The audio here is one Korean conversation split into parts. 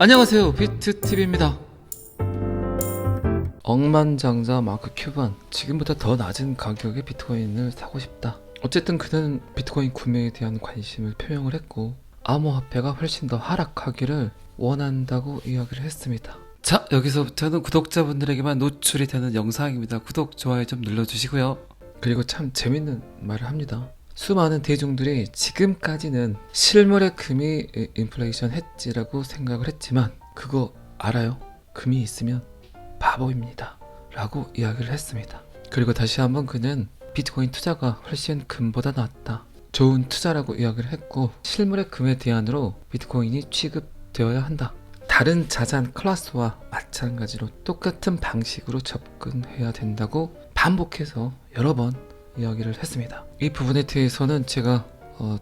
안녕하세요, 비트TV입니다. 억만장자 마크 큐반, 지금보다 더 낮은 가격의 비트코인을 사고 싶다. 어쨌든 그는 비트코인 구매에 대한 관심을 표명을 했고 암호화폐가 훨씬 더 하락하기를 원한다고 이야기를 했습니다. 자, 여기서부터는 구독자분들에게만 노출이 되는 영상입니다. 구독, 좋아요 좀 눌러주시고요. 그리고 참 재밌는 말을 합니다. 수많은 대중들이 지금까지는 실물의 금이 인플레이션 했지라고 생각을 했지만 그거 알아요? 금이 있으면 바보입니다 라고 이야기를 했습니다. 그리고 다시 한번 그는 비트코인 투자가 훨씬 금보다 낫다, 좋은 투자라고 이야기를 했고 실물의 금의 대안으로 비트코인이 취급되어야 한다, 다른 자산 클래스와 마찬가지로 똑같은 방식으로 접근해야 된다고 반복해서 여러 번 이야기를 했습니다. 이 부분에 대해서는 제가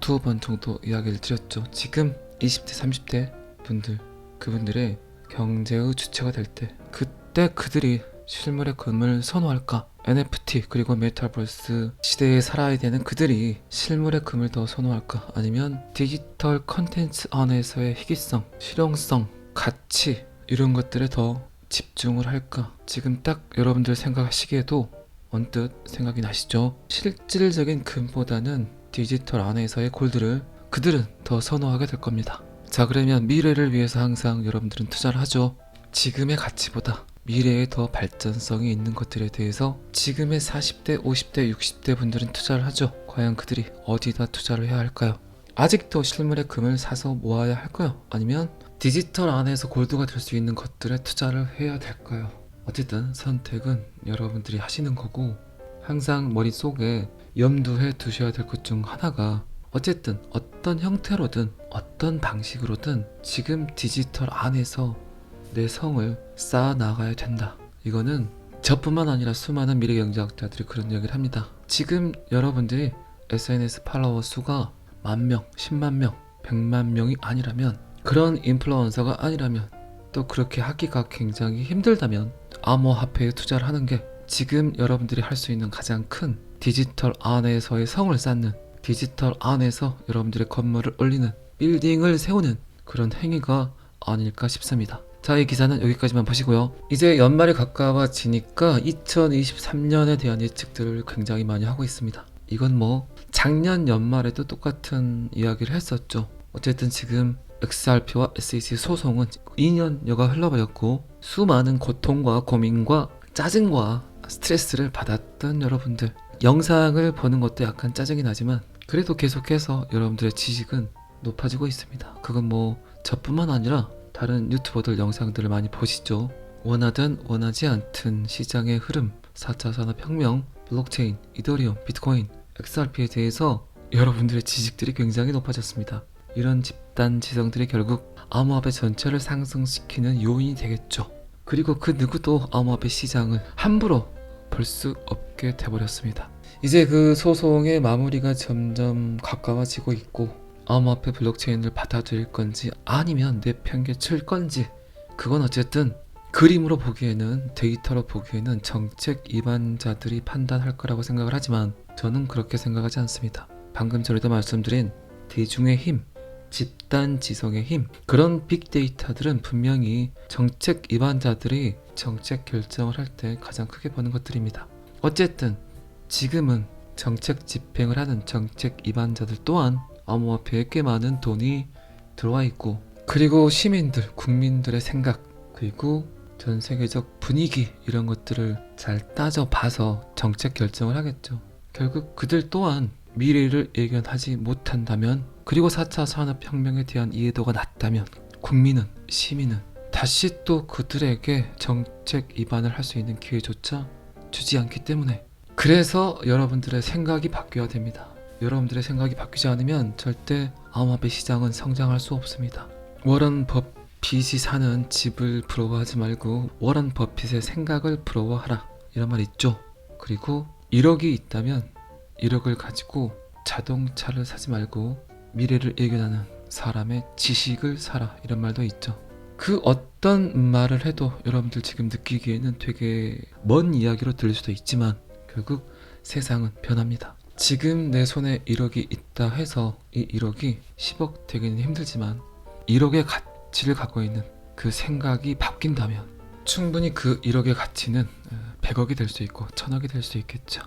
두어 번 정도 이야기를 드렸죠. 지금 20대 30대 분들, 그분들의 경제의 주체가 될 때 그때 그들이 실물의 금을 선호할까? NFT 그리고 메타버스 시대에 살아야 되는 그들이 실물의 금을 더 선호할까? 아니면 디지털 컨텐츠 안에서의 희귀성, 실용성, 가치 이런 것들에 더 집중을 할까? 지금 딱 여러분들 생각하시기에도 언뜻 생각이 나시죠? 실질적인 금보다는 디지털 안에서의 골드를 그들은 더 선호하게 될 겁니다. 자, 그러면 미래를 위해서 항상 여러분들은 투자를 하죠. 지금의 가치보다 미래에 더 발전성이 있는 것들에 대해서 지금의 40대, 50대, 60대 분들은 투자를 하죠. 과연 그들이 어디다 투자를 해야 할까요? 아직도 실물의 금을 사서 모아야 할까요? 아니면 디지털 안에서 골드가 될 수 있는 것들에 투자를 해야 될까요? 어쨌든 선택은 여러분들이 하시는 거고 항상 머릿속에 염두해 두셔야 될 것 중 하나가 어쨌든 어떤 형태로든 어떤 방식으로든 지금 디지털 안에서 내 성을 쌓아 나가야 된다. 이거는 저뿐만 아니라 수많은 미래 경제학자들이 그런 이야기를 합니다. 지금 여러분들이 SNS 팔로워 수가 10,000명, 10만 명, 100만 명이 아니라면, 그런 인플루언서가 아니라면, 또 그렇게 하기가 굉장히 힘들다면 암호화폐에 투자를 하는 게 지금 여러분들이 할 수 있는 가장 큰 디지털 안에서의 성을 쌓는, 디지털 안에서 여러분들의 건물을 올리는, 빌딩을 세우는 그런 행위가 아닐까 싶습니다. 자, 이 기사는 여기까지만 보시고요. 이제 연말이 가까워지니까 2023년에 대한 예측들을 굉장히 많이 하고 있습니다. 이건 뭐 작년 연말에도 똑같은 이야기를 했었죠. 어쨌든 지금 XRP와 SEC 소송은 2년여가 흘러버렸고 수많은 고통과 고민과 짜증과 스트레스를 받았던 여러분들, 영상을 보는 것도 약간 짜증이 나지만 그래도 계속해서 여러분들의 지식은 높아지고 있습니다. 그건 뭐 저뿐만 아니라 다른 유튜버들 영상들을 많이 보시죠. 원하든 원하지 않든 시장의 흐름, 4차 산업혁명, 블록체인, 이더리움, 비트코인, XRP에 대해서 여러분들의 지식들이 굉장히 높아졌습니다. 이런 집단 지성들이 결국 암호화폐 전체를 상승시키는 요인이 되겠죠. 그리고 그 누구도 암호화폐 시장을 함부로 볼 수 없게 돼버렸습니다. 이제 그 소송의 마무리가 점점 가까워지고 있고 암호화폐 블록체인을 받아들일 건지 아니면 내팽개칠 건지, 그건 어쨌든 그림으로 보기에는, 데이터로 보기에는 정책 입안자들이 판단할 거라고 생각을 하지만 저는 그렇게 생각하지 않습니다. 방금 전에도 말씀드린 대중의 힘, 집단 지성의 힘, 그런 빅데이터들은 분명히 정책 입안자들이 정책 결정을 할 때 가장 크게 보는 것들입니다. 어쨌든 지금은 정책 집행을 하는 정책 입안자들 또한 암호화폐에 꽤 많은 돈이 들어와 있고, 그리고 시민들, 국민들의 생각, 그리고 전 세계적 분위기, 이런 것들을 잘 따져봐서 정책 결정을 하겠죠. 결국 그들 또한 미래를 예견하지 못한다면, 그리고 4차 산업혁명에 대한 이해도가 낮다면 국민은, 시민은 다시 또 그들에게 정책 입안을 할 수 있는 기회조차 주지 않기 때문에, 그래서 여러분들의 생각이 바뀌어야 됩니다. 여러분들의 생각이 바뀌지 않으면 절대 암호화폐 시장은 성장할 수 없습니다. 워런 버핏이 사는 집을 부러워하지 말고 워런 버핏의 생각을 부러워하라, 이런 말 있죠. 그리고 1억이 있다면 1억을 가지고 자동차를 사지 말고 미래를 예견하는 사람의 지식을 사라, 이런 말도 있죠. 그 어떤 말을 해도 여러분들 지금 느끼기에는 되게 먼 이야기로 들릴 수도 있지만 결국 세상은 변합니다. 지금 내 손에 1억이 있다 해서 이 1억이 10억 되기는 힘들지만 1억의 가치를 갖고 있는 그 생각이 바뀐다면 충분히 그 1억의 가치는 100억이 될 수 있고 1000억이 될 수 있겠죠.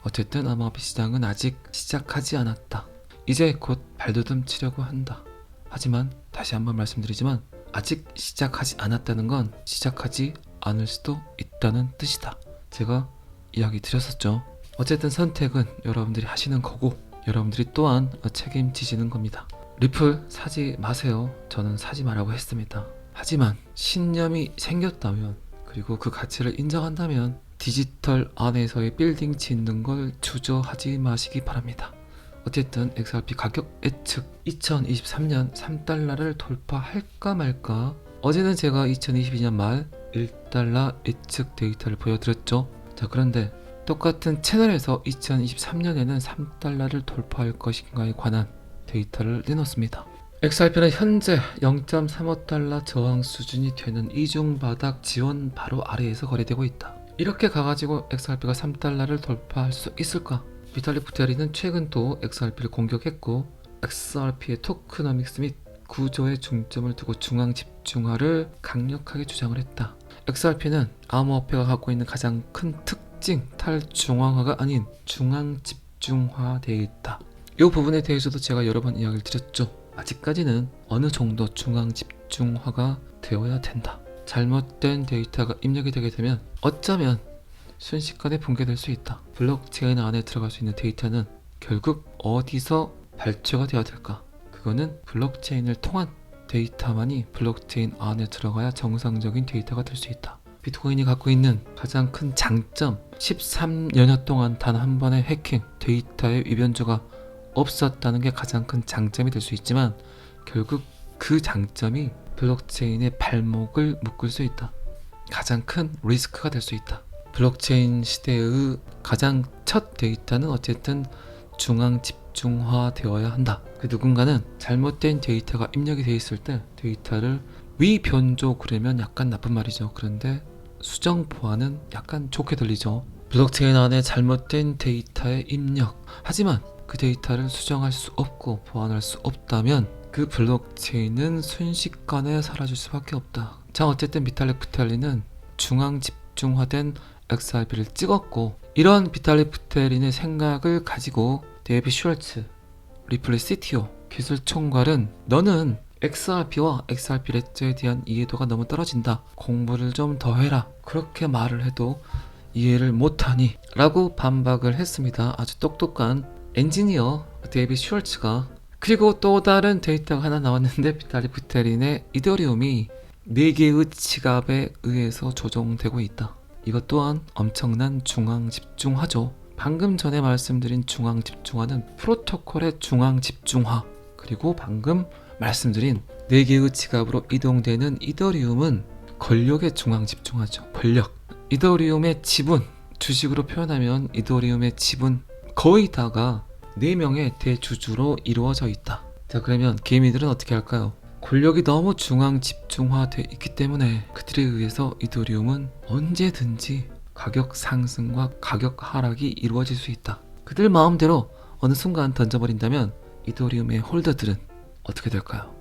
어쨌든 암호화폐 시장은 아직 시작하지 않았다. 이제 곧 발돋움 치려고 한다. 하지만 다시 한번 말씀드리지만 아직 시작하지 않았다는 건 시작하지 않을 수도 있다는 뜻이다. 제가 이야기 드렸었죠. 어쨌든 선택은 여러분들이 하시는 거고 여러분들이 또한 책임지시는 겁니다. 리플 사지 마세요. 저는 사지 말라고 했습니다. 하지만 신념이 생겼다면 그리고 그 가치를 인정한다면 디지털 안에서의 빌딩 짓는 걸 주저하지 마시기 바랍니다. 어쨌든 XRP 가격 예측 2023년 3달러를 돌파할까 말까. 어제는 제가 2022년 말 1달러 예측 데이터를 보여드렸죠. 자, 그런데 똑같은 채널에서 2023년에는 3달러를 돌파할 것인가에 관한 데이터를 내놓습니다. XRP는 현재 0.35달러 저항 수준이 되는 이중바닥 지원 바로 아래에서 거래되고 있다. 이렇게 가가지고 XRP가 3달러를 돌파할 수 있을까? 비탈릭 부테린은 최근 또 XRP를 공격했고 XRP의 토크노믹스 및 구조에 중점을 두고 중앙 집중화를 강력하게 주장을 했다. XRP는 암호화폐가 갖고 있는 가장 큰 특징 탈중앙화가 아닌 중앙 집중화되어 있다. 이 부분에 대해서도 제가 여러 번 이야기를 드렸죠. 아직까지는 어느 정도 중앙 집중화가 되어야 된다. 잘못된 데이터가 입력이 되게 되면 어쩌면 순식간에 붕괴될 수 있다. 블록체인 안에 들어갈 수 있는 데이터는 결국 어디서 발췌가 되어야 될까? 그거는 블록체인을 통한 데이터만이 블록체인 안에 들어가야 정상적인 데이터가 될 수 있다. 비트코인이 갖고 있는 가장 큰 장점 13년여 동안 단 한 번의 해킹, 데이터의 위변조가 없었다는 게 가장 큰 장점이 될 수 있지만 결국 그 장점이 블록체인의 발목을 묶을 수 있다. 가장 큰 리스크가 될 수 있다. 블록체인 시대의 가장 첫 데이터는 어쨌든 중앙 집중화 되어야 한다. 그 누군가는 잘못된 데이터가 입력이 돼 있을 때 데이터를 위변조 그러면 약간 나쁜 말이죠. 그런데 수정 보완은 약간 좋게 들리죠. 블록체인 안에 잘못된 데이터의 입력. 하지만 그 데이터를 수정할 수 없고 보완할 수 없다면 그 블록체인은 순식간에 사라질 수밖에 없다. 자, 어쨌든 비탈릭 부테린은 중앙 집중화된 XRP를 찍었고 이런 비탈릭 부테린의 생각을 가지고 데이빗 슈왈츠 리플의 CTO 기술 총괄은 너는 XRP와 XRP 레저에 대한 이해도가 너무 떨어진다. 공부를 좀 더 해라. 그렇게 말을 해도 이해를 못하니 라고 반박을 했습니다. 아주 똑똑한 엔지니어 데이빗 슈왈츠가. 그리고 또 다른 데이터가 하나 나왔는데 비탈릭 부테린의 이더리움이 4개의 지갑에 의해서 조종되고 있다. 이것 또한 엄청난 중앙 집중화죠. 방금 전에 말씀드린 중앙 집중화는 프로토콜의 중앙 집중화, 그리고 방금 말씀드린 4개의 지갑으로 이동되는 이더리움은 권력의 중앙 집중화죠. 권력. 이더리움의 지분, 주식으로 표현하면 이더리움의 지분 거의 다가 4명의 대주주로 이루어져 있다. 자, 그러면 개미들은 어떻게 할까요? 권력이 너무 중앙 집중화되어 있기 때문에 그들에 의해서 이더리움은 언제든지 가격 상승과 가격 하락이 이루어질 수 있다. 그들 마음대로 어느 순간 던져버린다면 이더리움의 홀더들은 어떻게 될까요?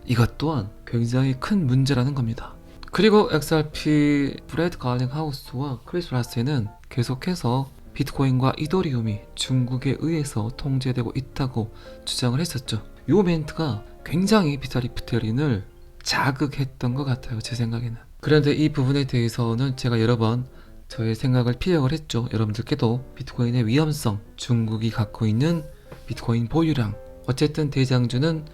이것 또한 굉장히 큰 문제라는 겁니다. 그리고 XRP 브래드 갈링하우스와 크리스 라스는 계속해서 비트코인과 이더리움이 중국에 의해서 통제되고 있다고 주장을 했었죠. 이 멘트가 굉장히 비탈릭 부테린을 자극했던 것 같아요. 제 생각에는. 그런데 이 부분에 대해서는 제가 여러 번 저의 생각을 피력을 했죠. 여러분들께도 비트코인의 위험성, 중국이 갖고 있는 비트코인 보유량, 어쨌든 대장주는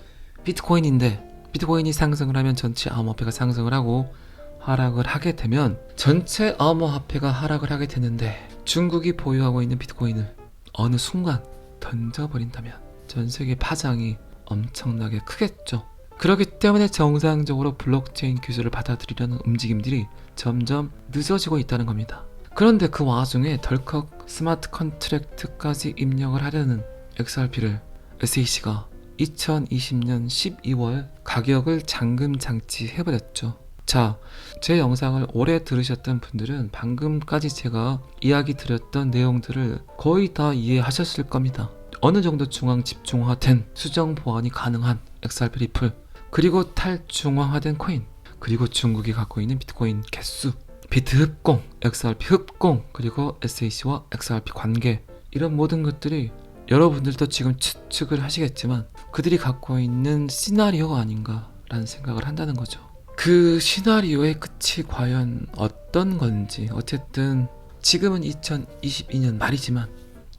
비트코인인데 비트코인이 상승을 하면 전체 암호화폐가 상승을 하고 하락을 하게 되면 전체 암호화폐가 하락을 하게 되는데 중국이 보유하고 있는 비트코인을 어느 순간 던져버린다면 전 세계 파장이 엄청나게 크겠죠. 그렇기 때문에 정상적으로 블록체인 기술을 받아들이려는 움직임들이 점점 늦어지고 있다는 겁니다. 그런데 그 와중에 덜컥 스마트 컨트랙트까지 입력을 하려는 XRP를 SEC가 2020년 12월 가격을 잠금 장치해버렸죠. 자, 제 영상을 오래 들으셨던 분들은 방금까지 제가 이야기 드렸던 내용들을 거의 다 이해하셨을 겁니다. 어느 정도 중앙 집중화된 수정 보완이 가능한 XRP 리플, 그리고 탈중앙화된 코인, 그리고 중국이 갖고 있는 비트코인 개수, 비트 흡공, XRP 흡공, 그리고 SAC와 XRP 관계, 이런 모든 것들이 여러분들도 지금 추측을 하시겠지만 그들이 갖고 있는 시나리오가 아닌가라는 생각을 한다는 거죠. 그 시나리오의 끝이 과연 어떤 건지, 어쨌든 지금은 2022년 말이지만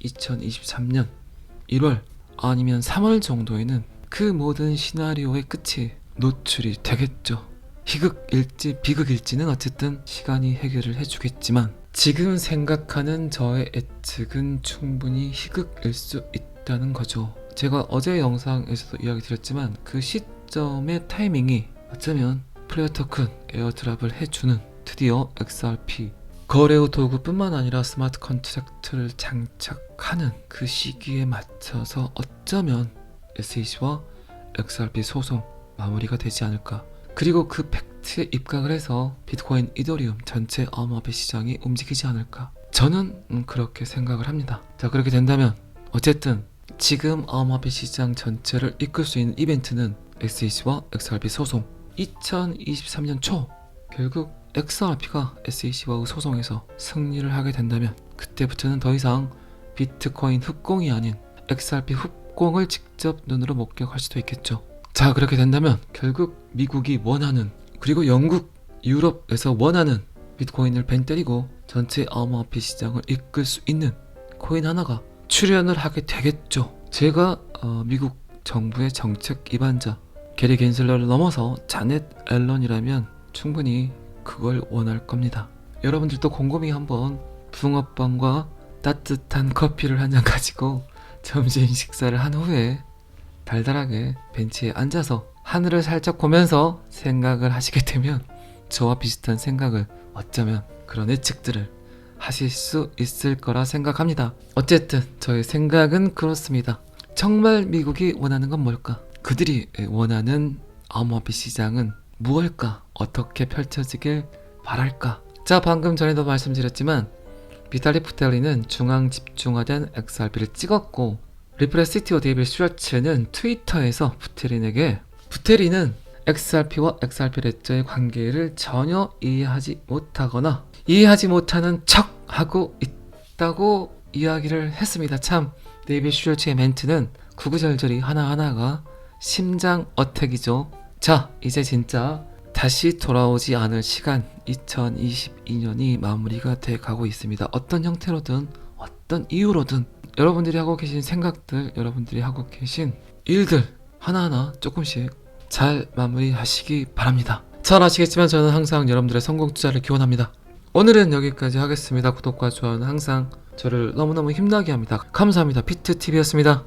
2023년 1월 아니면 3월 정도에는 그 모든 시나리오의 끝이 노출이 되겠죠. 희극일지 비극일지는 어쨌든 시간이 해결을 해주겠지만 지금 생각하는 저의 예측은 충분히 희극일 수 있다는 거죠. 제가 어제 영상에서도 이야기 드렸지만 그 시점의 타이밍이 어쩌면 플레어 토큰 에어드랍을 해주는, 드디어 XRP 거래 후 도구뿐만 아니라 스마트 컨트랙트를 장착하는 그 시기에 맞춰서 어쩌면 SEC와 XRP 소송 마무리가 되지 않을까. 그리고 그 팩트에 입각을 해서 비트코인, 이더리움 전체 암호화폐 시장이 움직이지 않을까. 저는 그렇게 생각을 합니다. 자, 그렇게 된다면 어쨌든 지금 암호화폐 시장 전체를 이끌 수 있는 이벤트는 SEC와 XRP 소송. 2023년 초 결국 XRP가 SEC와의 소송에서 승리를 하게 된다면 그때부터는 더 이상 비트코인 흡공이 아닌 XRP 흡공을 직접 눈으로 목격할 수도 있겠죠. 자, 그렇게 된다면 결국 미국이 원하는, 그리고 영국, 유럽에서 원하는 비트코인을 벤 때리고 전체 암호화폐 시장을 이끌 수 있는 코인 하나가 출현을 하게 되겠죠. 제가 미국 정부의 정책 입안자 게리 겐슬러를 넘어서 자넷 앨런이라면 충분히 그걸 원할 겁니다. 여러분들도 곰곰이 한번 붕어빵과 따뜻한 커피를 한 잔 가지고 점심 식사를 한 후에 달달하게 벤치에 앉아서 하늘을 살짝 보면서 생각을 하시게 되면 저와 비슷한 생각을, 어쩌면 그런 예측들을 하실 수 있을 거라 생각합니다. 어쨌든 저의 생각은 그렇습니다. 정말 미국이 원하는 건 뭘까? 그들이 원하는 암호화폐 시장은 무엇일까? 어떻게 펼쳐지길 바랄까? 자, 방금 전에도 말씀드렸지만 비탈리 부텔리는 중앙 집중화된 XRP를 찍었고, 리플의 CTO 데이빗 슈왈츠는 트위터에서 부테린은 XRP와 XRP 레저의 관계를 전혀 이해하지 못하거나 이해하지 못하는 척 하고 있다고 이야기를 했습니다. 참, 데이빗 슈왈츠의 멘트는 구구절절이 하나하나가 심장 어택이죠. 자, 이제 진짜 다시 돌아오지 않을 시간, 2022년이 마무리가 돼 가고 있습니다. 어떤 형태로든 어떤 이유로든 여러분들이 하고 계신 생각들, 여러분들이 하고 계신 일들 하나하나 조금씩 잘 마무리하시기 바랍니다. 잘 아시겠지만 저는 항상 여러분들의 성공 투자를 기원합니다. 오늘은 여기까지 하겠습니다. 구독과 좋아요는 항상 저를 너무너무 힘나게 합니다. 감사합니다. 비트TV였습니다.